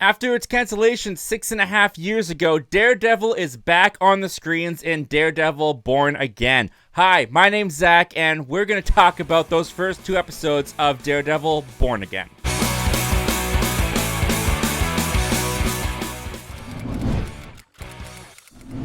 After its cancellation 6.5 years ago, Daredevil is back on the screens in Daredevil Born Again. Hi, my name's Zach, and we're going to talk about those first 2 episodes of Daredevil Born Again.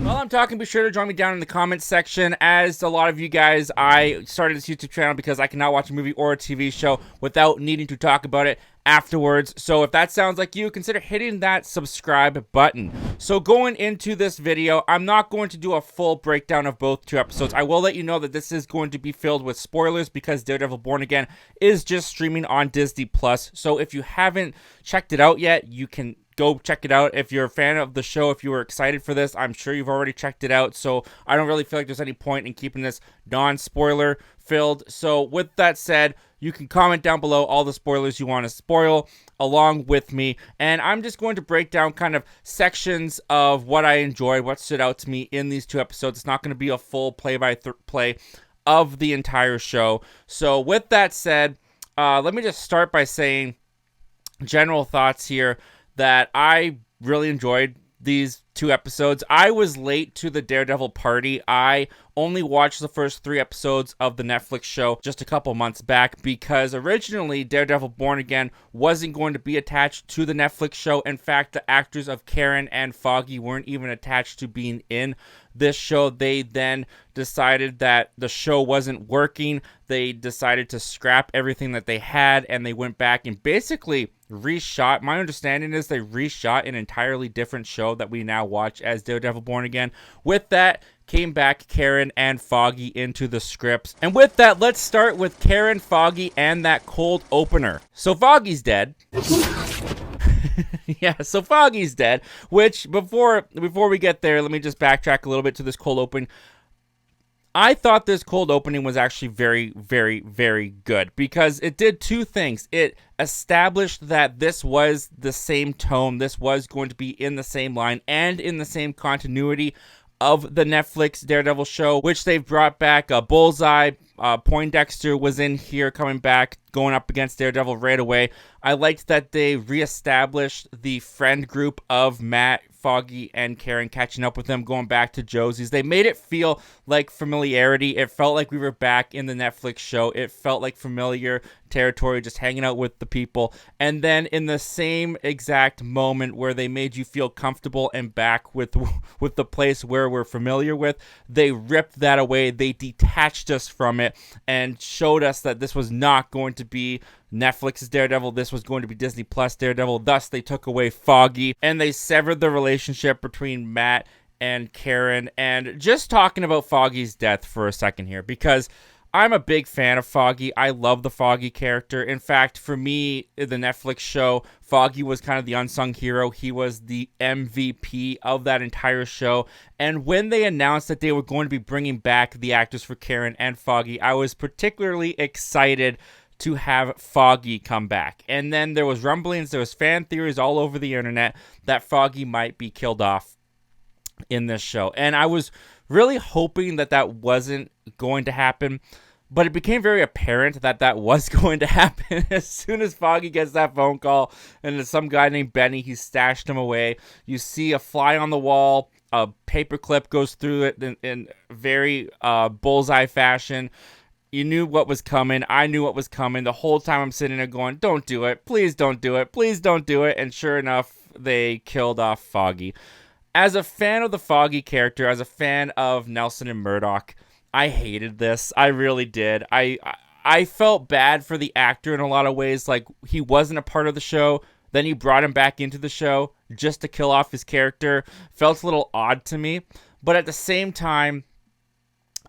While I'm talking, be sure to join me down in the comments section. As a lot of you guys, I started this YouTube channel because I cannot watch a movie or a TV show without needing to talk about it afterwards. So if that sounds like you, consider hitting that subscribe button. So going into this video, I'm not going to do a full breakdown of both 2 episodes. I will let you know that this is going to be filled with spoilers because Daredevil Born Again is just streaming on Disney+. So if you haven't checked it out yet, you can go check it out. If you're a fan of the show, if you were excited for this, I'm sure you've already checked it out. So I don't really feel like there's any point in keeping this non-spoiler filled. So with that said, you can comment down below all the spoilers you want to spoil along with me. And I'm just going to break down kind of sections of what I enjoyed, what stood out to me in these 2 episodes. It's not going to be a full play-by-play of the entire show. So with that said, let me just start by saying general thoughts here that I really enjoyed these 2 episodes. I was late to the Daredevil party. I only watched the first 3 episodes of the Netflix show just a couple months back because originally Daredevil Born Again wasn't going to be attached to the Netflix show. In fact, the actors of Karen and Foggy weren't even attached to being in this show. They then decided that the show wasn't working. They decided to scrap everything that they had, and they went back and basically reshot. My understanding is they reshot an entirely different show that we now watch as Daredevil Born Again. With that, came back Karen and Foggy into the scripts. And with that, let's start with Karen, Foggy, and that cold opener. So Foggy's dead. Yeah, so Foggy's dead, which before we get there, let me just backtrack a little bit to this cold opening. I thought this cold opening was actually very, very, very good because it did 2 things. It established that this was the same tone, this was going to be in the same line and in the same continuity of the Netflix Daredevil show, which they've brought back. Bullseye, Poindexter was in here coming back, going up against Daredevil right away. I liked that they reestablished the friend group of Matt, Foggy, and Karen, catching up with them, going back to Josie's. They made it feel like familiarity. It felt like we were back in the Netflix show. It felt like familiar territory, just hanging out with the people. And then in the same exact moment where they made you feel comfortable and back with the place where we're familiar with, they ripped that away. They detached us from it and showed us that this was not going to be Netflix's Daredevil. This was going to be Disney Plus Daredevil. Thus, they took away Foggy and they severed the relationship between Matt and Karen. And just talking about Foggy's death for a second here, because I'm a big fan of Foggy. I love the Foggy character. In fact, for me, in the Netflix show, Foggy was kind of the unsung hero. He was the MVP of that entire show. And when they announced that they were going to be bringing back the actors for Karen and Foggy, I was particularly excited to have Foggy come back. And then there was rumblings, there was fan theories all over the internet that Foggy might be killed off in this show. And I was really hoping that that wasn't going to happen, but it became very apparent that that was going to happen as soon as Foggy gets that phone call and there's some guy named Benny, he stashed him away. You see a fly on the wall, a paperclip goes through it in very bullseye fashion. You knew what was coming. I knew what was coming. The whole time I'm sitting there going, don't do it. Please don't do it. Please don't do it. And sure enough, they killed off Foggy. As a fan of the Foggy character, as a fan of Nelson and Murdock, I hated this. I really did. I felt bad for the actor in a lot of ways. Like, he wasn't a part of the show. Then you brought him back into the show just to kill off his character. Felt a little odd to me. But at the same time,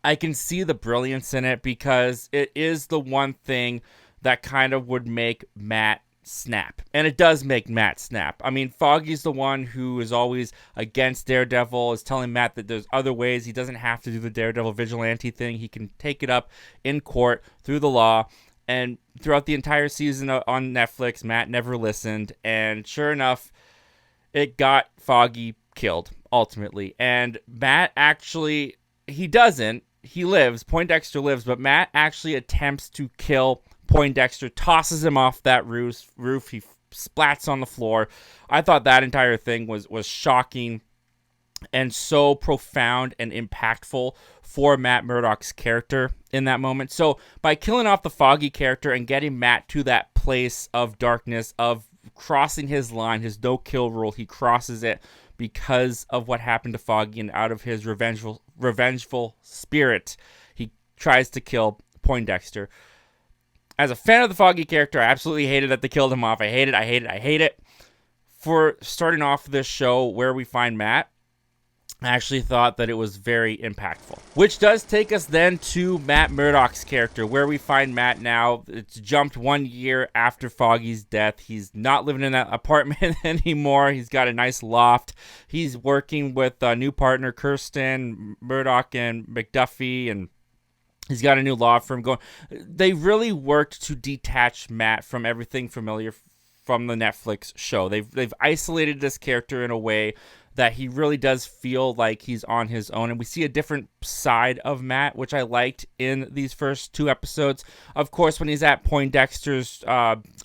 I can see the brilliance in it because it is the one thing that kind of would make Matt snap. And it does make Matt snap. I mean, Foggy's the one who is always against Daredevil, is telling Matt that there's other ways. He doesn't have to do the Daredevil vigilante thing. He can take it up in court through the law. And throughout the entire season on Netflix, Matt never listened. And sure enough, it got Foggy killed, ultimately. And Matt actually, he doesn't. He lives. Poindexter lives. But Matt actually attempts to kill Poindexter, tosses him off that roof. He splats on the floor. I thought that entire thing was shocking and so profound and impactful for Matt Murdock's character in that moment. So by killing off the Foggy character and getting Matt to that place of darkness, of crossing his line, his no-kill rule, he crosses it because of what happened to Foggy, and out of his revengeful spirit, he tries to kill Poindexter. As a fan of the Foggy character, I absolutely hated that they killed him off. I hate it. For starting off this show where we find Matt, I actually thought that it was very impactful. Which does take us then to Matt Murdock's character, where we find Matt now. It's jumped 1 year after Foggy's death. He's not living in that apartment anymore. He's got a nice loft. He's working with a new partner, Kirsten, Murdock, and McDuffie, and he's got a new law firm going. They really worked to detach Matt from everything familiar from the Netflix show. They've isolated this character in a way that he really does feel like he's on his own. And we see a different side of Matt, which I liked in these first 2 episodes. Of course, when he's at Poindexter's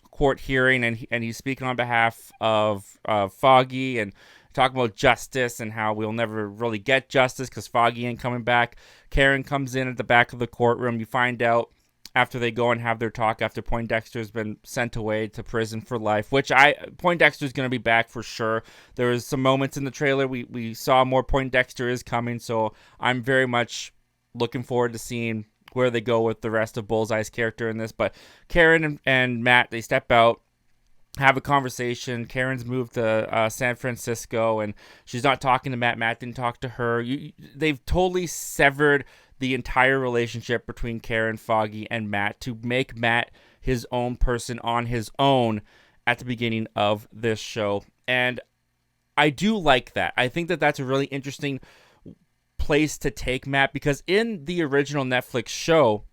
court hearing and he's speaking on behalf of Foggy and talking about justice and how we'll never really get justice because Foggy ain't coming back. Karen comes in at the back of the courtroom. You find out after they go and have their talk, after Poindexter's been sent away to prison for life, which Poindexter's going to be back for sure. There was some moments in the trailer we saw more Poindexter is coming, so I'm very much looking forward to seeing where they go with the rest of Bullseye's character in this. But Karen and Matt, they step out, have a conversation. Karen's moved to San Francisco, and she's not talking to Matt. Matt didn't talk to her. They've totally severed the entire relationship between Karen, Foggy, and Matt to make Matt his own person on his own at the beginning of this show. And I do like that. I think that that's a really interesting place to take Matt, because in the original Netflix show,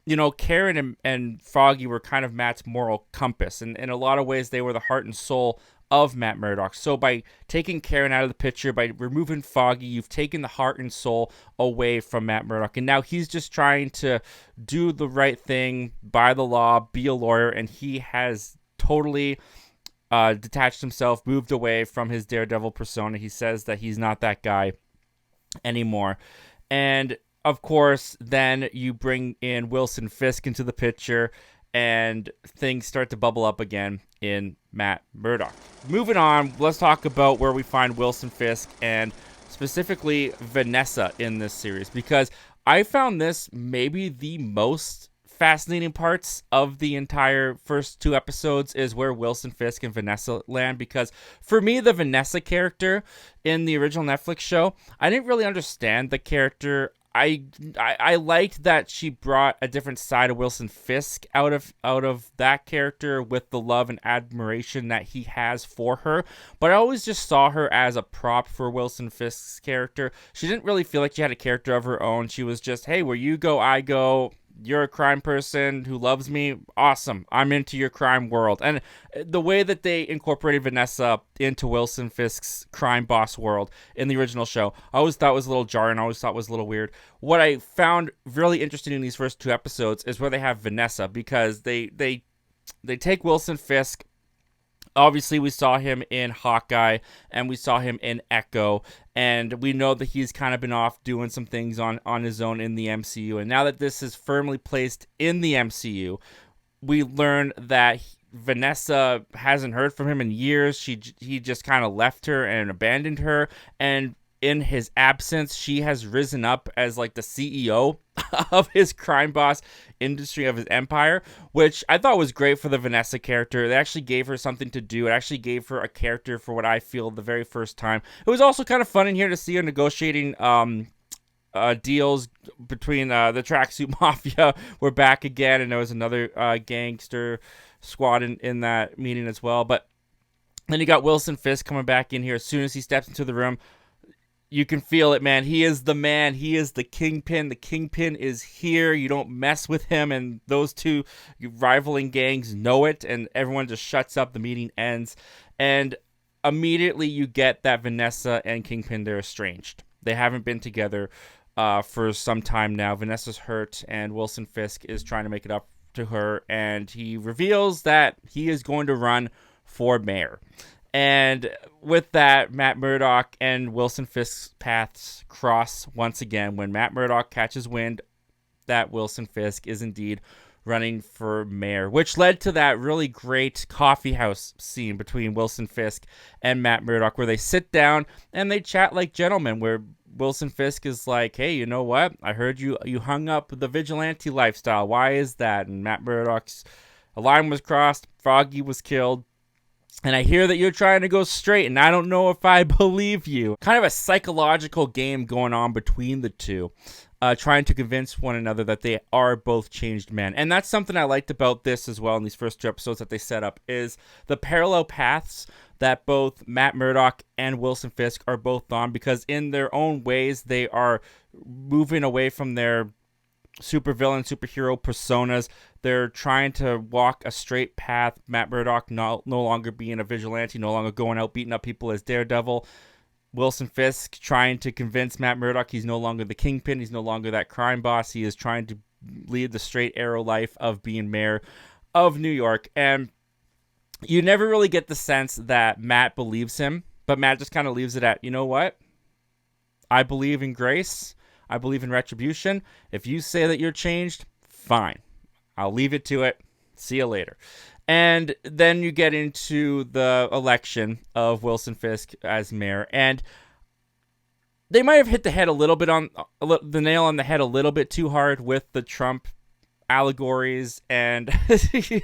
you know, Karen and Foggy were kind of Matt's moral compass. And in a lot of ways, they were the heart and soul of Matt Murdock. So by taking Karen out of the picture, by removing Foggy, you've taken the heart and soul away from Matt Murdock. And now he's just trying to do the right thing, by the law, be a lawyer. And he has totally detached himself, moved away from his Daredevil persona. He says that he's not that guy anymore. And of course, then you bring in Wilson Fisk into the picture, and things start to bubble up again in Matt Murdock. Moving on, let's talk about where we find Wilson Fisk and specifically Vanessa in this series, because I found this maybe the most fascinating parts of the entire first 2 episodes is where Wilson Fisk and Vanessa land, because for me, the Vanessa character in the original Netflix show, I didn't really understand the character. I liked that she brought a different side of Wilson Fisk out of that character with the love and admiration that he has for her. But I always just saw her as a prop for Wilson Fisk's character. She didn't really feel like she had a character of her own. She was just, hey, where you go, I go. You're a crime person who loves me. Awesome. I'm into your crime world. And the way that they incorporated Vanessa into Wilson Fisk's crime boss world in the original show, I always thought was a little jarring. I always thought was a little weird. What I found really interesting in these first 2 episodes is where they have Vanessa, because they take Wilson Fisk. Obviously, we saw him in Hawkeye, and we saw him in Echo, and we know that he's kind of been off doing some things on his own in the MCU. And now that this is firmly placed in the MCU, we learn that Vanessa hasn't heard from him in years. He just kind of left her and abandoned her, and in his absence, she has risen up as like the CEO of his crime boss industry, of his empire, which I thought was great for the Vanessa character. They actually gave her something to do. It actually gave her a character for what I feel the very first time. It was also kind of fun in here to see her negotiating deals between the Tracksuit Mafia. We're back again, and there was another gangster squad in that meeting as well. But then you got Wilson Fisk coming back in here. As soon as he steps into the room, you can feel it, man. He is the man. He is the kingpin. The kingpin is here. You don't mess with him. And those 2 rivaling gangs know it. And everyone just shuts up. The meeting ends. And immediately you get that Vanessa and Kingpin, they're estranged. They haven't been together for some time now. Vanessa's hurt, and Wilson Fisk is trying to make it up to her. And he reveals that he is going to run for mayor. And with that, Matt Murdock and Wilson Fisk's paths cross once again when Matt Murdock catches wind that Wilson Fisk is indeed running for mayor, which led to that really great coffee house scene between Wilson Fisk and Matt Murdock, where they sit down and they chat like gentlemen, where Wilson Fisk is like, hey, you know what? I heard you hung up the vigilante lifestyle. Why is that? And Matt Murdock's a line was crossed. Foggy was killed. And I hear that you're trying to go straight, and I don't know if I believe you. Kind of a psychological game going on between the two, trying to convince one another that they are both changed men. And that's something I liked about this as well in these first 2 episodes that they set up, is the parallel paths that both Matt Murdock and Wilson Fisk are both on, because in their own ways, they are moving away from their supervillain, superhero personas. They're trying to walk a straight path. Matt Murdock no longer being a vigilante, no longer going out beating up people as Daredevil. Wilson Fisk trying to convince Matt Murdock he's no longer the kingpin, he's no longer that crime boss. He is trying to lead the straight arrow life of being mayor of New York. And you never really get the sense that Matt believes him, but Matt just kind of leaves it at, you know what? I believe in grace. I believe in retribution. If you say that you're changed, fine. I'll leave it to it. See you later. And then you get into the election of Wilson Fisk as mayor. And they might have hit the head a little bit on the nail on the head a little bit too hard with the Trump allegories. And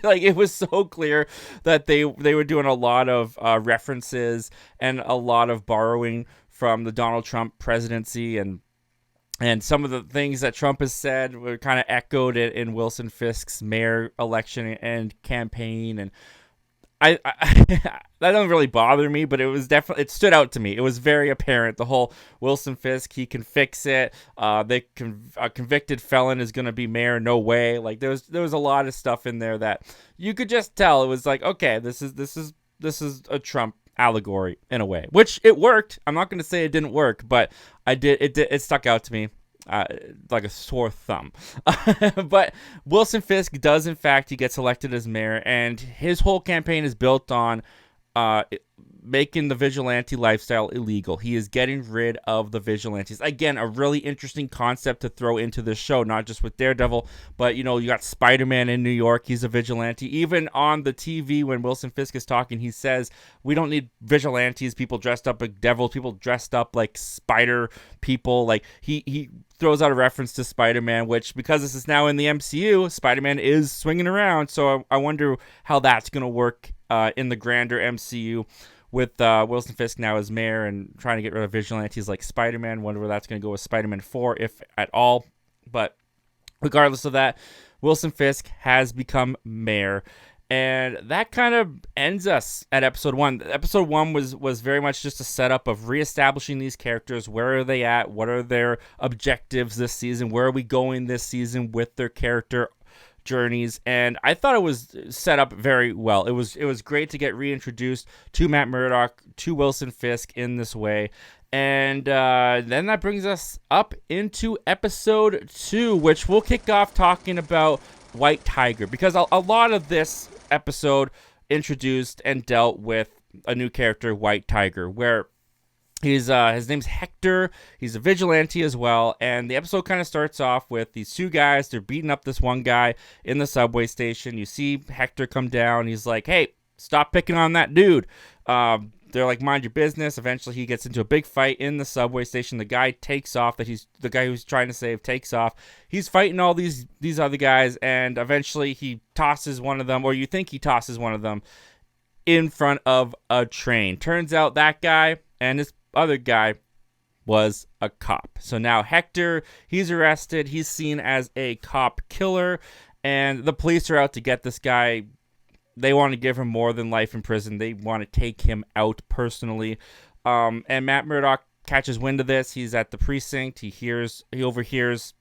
like, it was so clear that they were doing a lot of references and a lot of borrowing from the Donald Trump presidency, and some of the things that Trump has said were kind of echoed in Wilson Fisk's mayor election and campaign. And I that doesn't really bother me, but it stood out to me. It was very apparent. The whole Wilson Fisk, he can fix it. A convicted felon is going to be mayor. No way. Like, there was a lot of stuff in there that you could just tell. It was like, okay, this is a Trump allegory in a way, which it worked. I'm not going to say it didn't work, but it stuck out to me like a sore thumb. But Wilson Fisk does, in fact, he gets elected as mayor, and his whole campaign is built on making the vigilante lifestyle illegal. He is getting rid of the vigilantes. Again, a really interesting concept to throw into this show, not just with Daredevil, but, you got Spider-Man in New York. He's a vigilante. Even on the TV, when Wilson Fisk is talking, he says, we don't need vigilantes, people dressed up like devils, people dressed up like spider people. Like, he throws out a reference to Spider-Man, which, because this is now in the MCU, Spider-Man is swinging around. So I wonder how that's going to work in the grander MCU, with Wilson Fisk now as mayor and trying to get rid of vigilantes like Spider-Man. Wonder where that's going to go with Spider-Man 4, if at all. But regardless of that, Wilson Fisk has become mayor. And that kind of ends us at episode 1. Episode 1 was very much just a setup of reestablishing these characters. Where are they at? What are their objectives this season? Where are we going this season with their character journeys? And I thought it was set up very well. It was great to get reintroduced to Matt Murdock, to Wilson Fisk in this way. And then that brings us up into episode 2, which we'll kick off talking about White Tiger, because a lot of this episode introduced and dealt with a new character, White Tiger, where his name's Hector. He's a vigilante as well, and the episode kind of starts off with these two guys. They're beating up this one guy in the subway station. You see Hector come down. He's like, hey, stop picking on that dude. They're like, mind your business. Eventually, he gets into a big fight in the subway station. The guy takes off. The guy who's trying to save takes off. He's fighting all these other guys, and eventually he tosses one of them, or you think he tosses one of them, in front of a train. Turns out that guy and this other guy was a cop. So now Hector, he's arrested. He's seen as a cop killer, and the police are out to get this guy. They want to give him more than life in prison. They want to take him out personally. And Matt Murdock catches wind of this. He's at the precinct. He overhears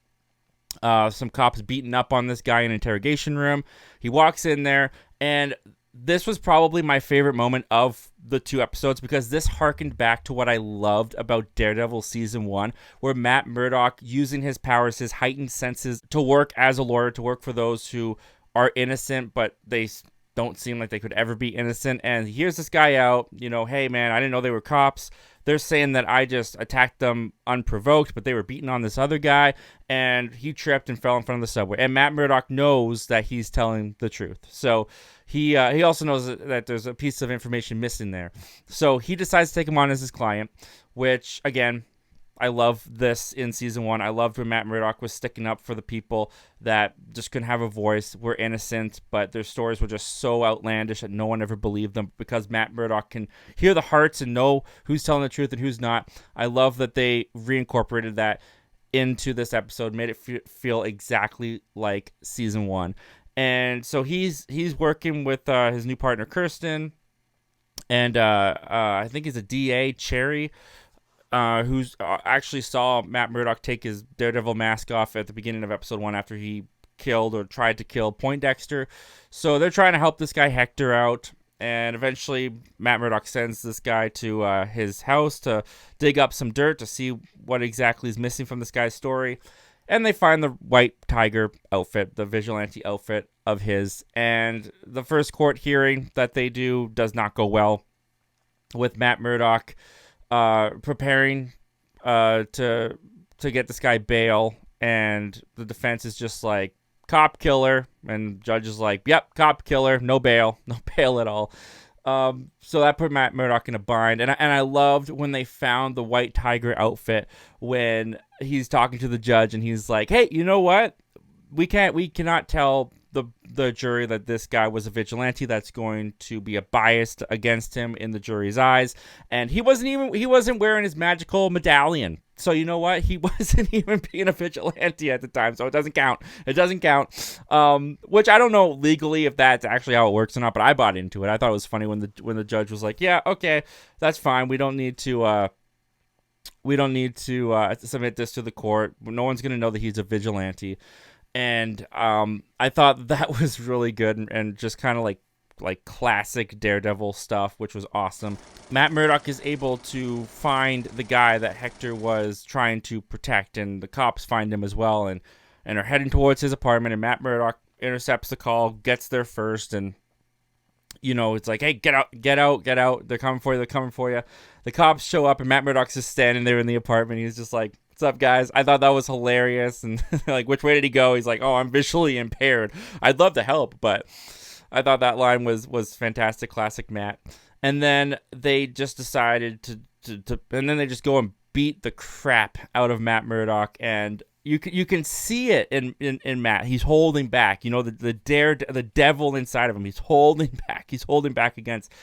some cops beating up on this guy in an interrogation room. He walks in there, and this was probably my favorite moment of the 2 episodes, because this harkened back to what I loved about Daredevil Season 1, where Matt Murdock, using his powers, his heightened senses, to work as a lawyer, to work for those who are innocent, but they don't seem like they could ever be innocent. And here's this guy out, hey man, I didn't know they were cops. They're saying that I just attacked them unprovoked, but they were beating on this other guy, and he tripped and fell in front of the subway. And Matt Murdock knows that he's telling the truth. So he also knows that there's a piece of information missing there. So he decides to take him on as his client, which, again, I love this in season 1. I loved when Matt Murdock was sticking up for the people that just couldn't have a voice, were innocent, but their stories were just so outlandish that no one ever believed them, because Matt Murdock can hear the hearts and know who's telling the truth and who's not. I love that they reincorporated that into this episode, made it feel exactly like season 1. And so he's working with his new partner, Kirsten, and I think he's a DA, Cherry, who's actually saw Matt Murdock take his Daredevil mask off at the beginning of episode 1 after he killed or tried to kill Poindexter. So they're trying to help this guy Hector out, and eventually Matt Murdock sends this guy to his house to dig up some dirt to see what exactly is missing from this guy's story. And they find the white tiger outfit, the vigilante outfit of his. And the first court hearing that they do does not go well, with Matt Murdock preparing to get this guy bail, and the defense is just like, cop killer, and judge is like, yep, cop killer, no bail at all. So that put Matt Murdock in a bind, and I loved when they found the white tiger outfit when he's talking to the judge, and he's like, hey, you know what? We cannot tell the jury that this guy was a vigilante. That's going to be a bias against him in the jury's eyes. And he wasn't wearing his magical medallion. So you know what? He wasn't even being a vigilante at the time. So it doesn't count. Which I don't know legally if that's actually how it works or not, but I bought into it. I thought it was funny when the judge was like, yeah, okay, that's fine. We don't need to submit this to the court. No one's going to know that he's a vigilante. And I thought that was really good and just kind of like classic Daredevil stuff, which was awesome. Matt Murdock is able to find the guy that Hector was trying to protect, and the cops find him as well, and are heading towards his apartment, and Matt Murdock intercepts the call, gets there first, and it's like, hey, get out, they're coming for you. The cops show up, and Matt Murdock's just standing there in the apartment. He's just like, what's up, guys? I thought that was hilarious. And like, which way did he go? He's like, oh, I'm visually impaired. I'd love to help, but I thought that line was fantastic, classic Matt. And then they just decided to and then they just go and beat the crap out of Matt Murdock, and you can see it in Matt. He's holding back. The devil inside of him. He's holding back. He's holding back against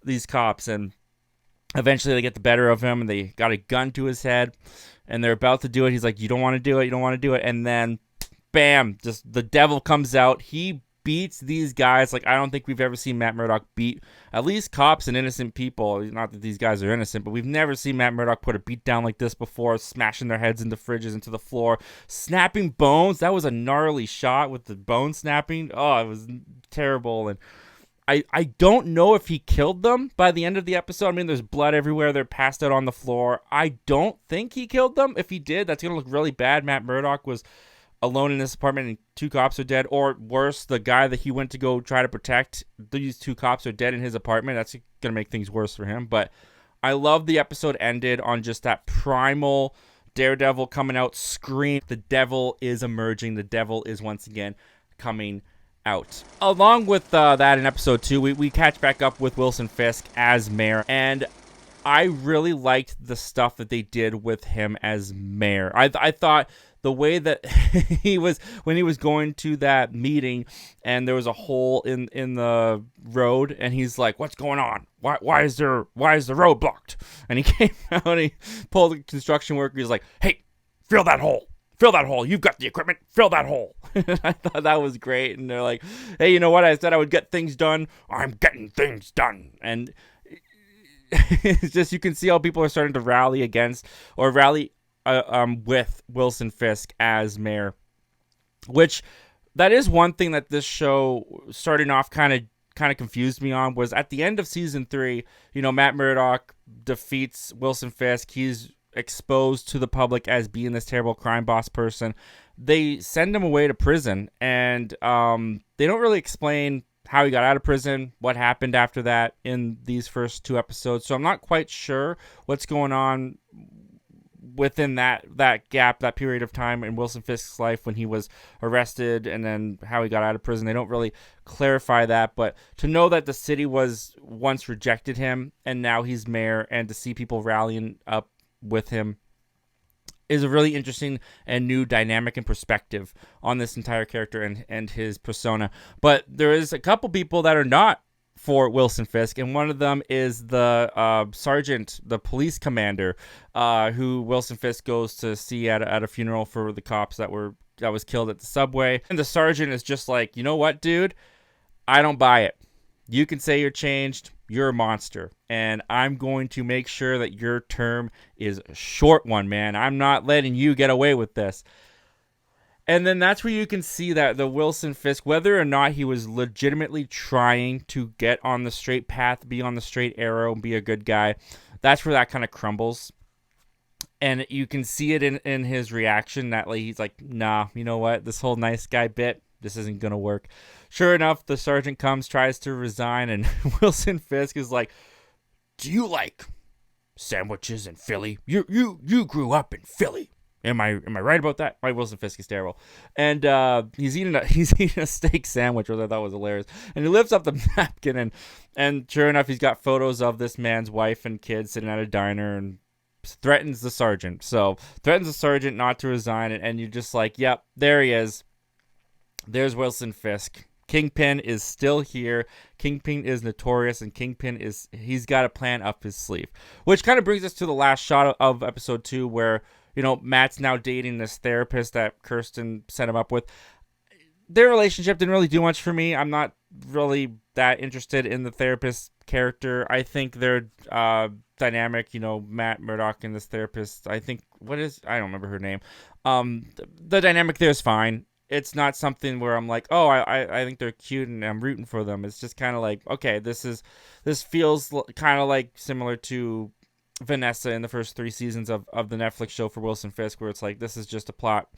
these cops, and eventually they get the better of him, and they got a gun to his head, and they're about to do it. He's like, you don't want to do it. And then, bam, just the devil comes out. He beats these guys like I don't think we've ever seen Matt Murdock beat at least cops and innocent people. Not that these guys are innocent, but we've never seen Matt Murdock put a beat down like this before, smashing their heads into fridges, into the floor, snapping bones. That was a gnarly shot with the bone snapping. Oh, it was terrible. And I don't know if he killed them by the end of the episode. I mean, there's blood everywhere. They're passed out on the floor. I don't think he killed them. If he did, that's going to look really bad. Matt Murdock was alone in this apartment and 2 cops are dead. Or worse, the guy that he went to go try to protect, these 2 cops are dead in his apartment. That's going to make things worse for him. But I love the episode ended on just that primal Daredevil coming out, scream. The devil is emerging. The devil is once again coming out. Along with that, in episode 2, we catch back up with Wilson Fisk as mayor, and I really liked the stuff that they did with him as mayor. I thought the way that when he was going to that meeting, and there was a hole in the road, and he's like, "What's going on? Why is the road blocked?" And he came out and he pulled the construction worker. He's like, "Hey, fill that hole. Fill that hole. You've got the equipment. Fill that hole." I thought that was great. And they're like, "Hey, you know what? I said I would get things done. I'm getting things done." And it's just, you can see how people are starting to rally with Wilson Fisk as mayor, which that is one thing that this show starting off kind of confused me on, was at the end of season 3, Matt Murdock defeats Wilson Fisk. He's exposed to the public as being this terrible crime boss person. They send him away to prison, and they don't really explain how he got out of prison, what happened after that in these first 2 episodes. So I'm not quite sure what's going on within that gap, that period of time in Wilson Fisk's life when he was arrested and then how he got out of prison. They don't really clarify that, but to know that the city was once rejected him and now he's mayor, and to see people rallying up with him is a really interesting and new dynamic and perspective on this entire character and his persona. But there is a couple people that are not for Wilson Fisk, and one of them is the sergeant, the police commander, who Wilson Fisk goes to see at a funeral for the cops that was killed at the subway. And the sergeant is just like, you know what, dude? I don't buy it. You can say you're changed. You're a monster. And I'm going to make sure that your term is a short one, man. I'm not letting you get away with this. And then that's where you can see that the Wilson Fisk, whether or not he was legitimately trying to get on the straight path, be on the straight arrow, and be a good guy, that's where that kind of crumbles. And you can see it in his reaction that like he's like, nah, you know what? This whole nice guy bit, this isn't going to work. Sure enough, the sergeant comes, tries to resign, and Wilson Fisk is like, do you like sandwiches in Philly? You grew up in Philly. Am I right about that? My Wilson Fisk is terrible. And he's eating a steak sandwich, which I thought was hilarious. And he lifts up the napkin, and sure enough, he's got photos of this man's wife and kids sitting at a diner, and threatens the sergeant. So threatens the sergeant not to resign, and you're just like, yep, there he is. There's Wilson Fisk. Kingpin is still here. Kingpin is notorious, and he's got a plan up his sleeve. Which kind of brings us to the last shot of episode 2, where, you know, Matt's now dating this therapist that Kirsten set him up with. Their relationship didn't really do much for me. I'm not really that interested in the therapist character. I think their dynamic, you know, Matt Murdock and this therapist, I don't remember her name. The dynamic there is fine. It's not something where I'm like, oh, I think they're cute and I'm rooting for them. It's just kind of like, okay, this feels kind of like similar to Vanessa in the first 3 seasons of the Netflix show for Wilson Fisk, where it's like, this is just a plot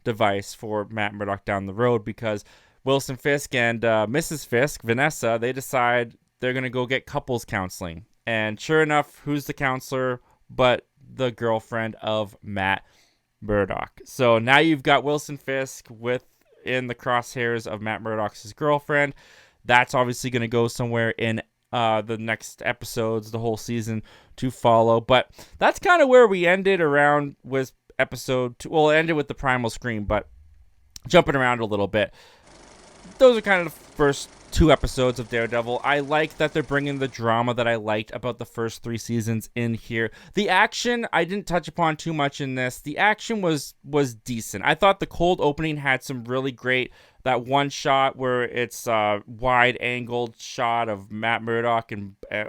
device for Matt Murdock down the road, because Wilson Fisk and Mrs. Fisk, Vanessa, they decide they're going to go get couples counseling. And sure enough, who's the counselor but the girlfriend of Matt Murdock. So now you've got Wilson Fisk in the crosshairs of Matt Murdock's girlfriend. That's obviously going to go somewhere in the next episodes, the whole season to follow. But that's kind of where we ended around with episode 2. Well, it ended with the primal scream, but jumping around a little bit. Those are kind of the first 2 episodes of Daredevil. I like that they're bringing the drama that I liked about the first 3 seasons in here. The action, I didn't touch upon too much in this. The action was decent. I thought the cold opening had some really great, that one shot where it's a wide-angled shot of Matt Murdock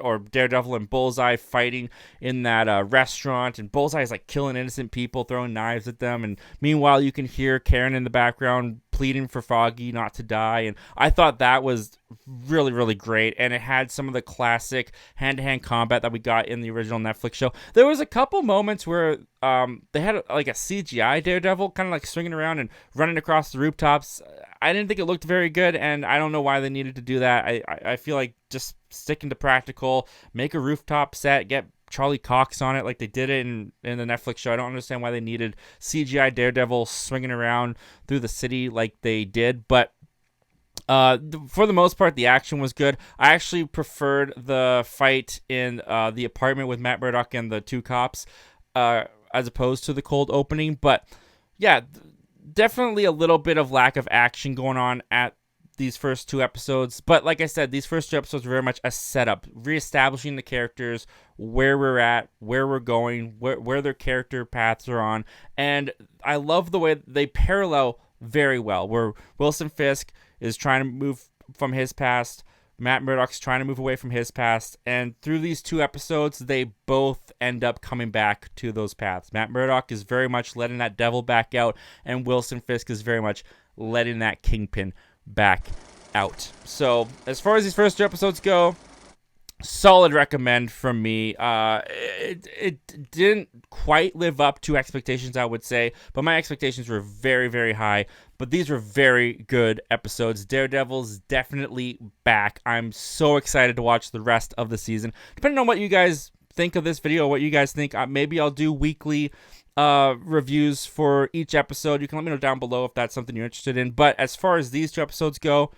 or Daredevil and Bullseye fighting in that restaurant, and Bullseye is like killing innocent people, throwing knives at them, and meanwhile you can hear Karen in the background pleading for Foggy not to die, and I thought that was really, really great, and it had some of the classic hand-to-hand combat that we got in the original Netflix show. There was a couple moments where they had like a CGI Daredevil kind of like swinging around and running across the rooftops. I didn't think it looked very good, and I don't know why they needed to do that. I feel like just sticking to practical, make a rooftop set, get Charlie Cox on it like they did it in the Netflix show. I don't understand why they needed CGI Daredevil swinging around through the city like they did, but for the most part, the action was good. I actually preferred the fight in the apartment with Matt Murdock and the 2 cops as opposed to the cold opening. But yeah, definitely a little bit of lack of action going on at these first 2 episodes. But like I said, these first 2 episodes were very much a setup, reestablishing the characters, where we're at, where we're going, where their character paths are on. And I love the way they parallel very well, where Wilson Fisk is trying to move from his past, Matt Murdock's trying to move away from his past, and through these 2 episodes, they both end up coming back to those paths. Matt Murdock is very much letting that devil back out, and Wilson Fisk is very much letting that Kingpin back out. So, as far as these first 2 episodes go, solid recommend from me. It didn't quite live up to expectations, I would say, but my expectations were very, very high. But these were very good episodes. Daredevil's definitely back. I'm so excited to watch the rest of the season. Depending on what you guys think of this video, what you guys think, maybe I'll do weekly reviews for each episode. You can let me know down below if that's something you're interested in. But as far as these 2 episodes go,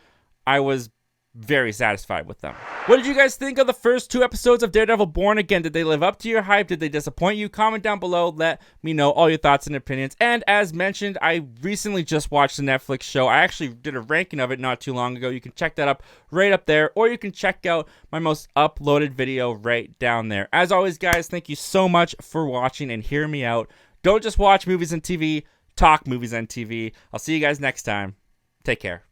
I was very satisfied with them. What did you guys think of the first 2 episodes of Daredevil Born Again? Did they live up to your hype? Did they disappoint you? Comment down below. Let me know all your thoughts and opinions. And as mentioned, I recently just watched the Netflix show. I actually did a ranking of it not too long ago. You can check that up right up there, or you can check out my most uploaded video right down there. As always, guys, thank you so much for watching and hearing me out. Don't just watch movies and TV, talk movies and TV. I'll see you guys next time. Take care.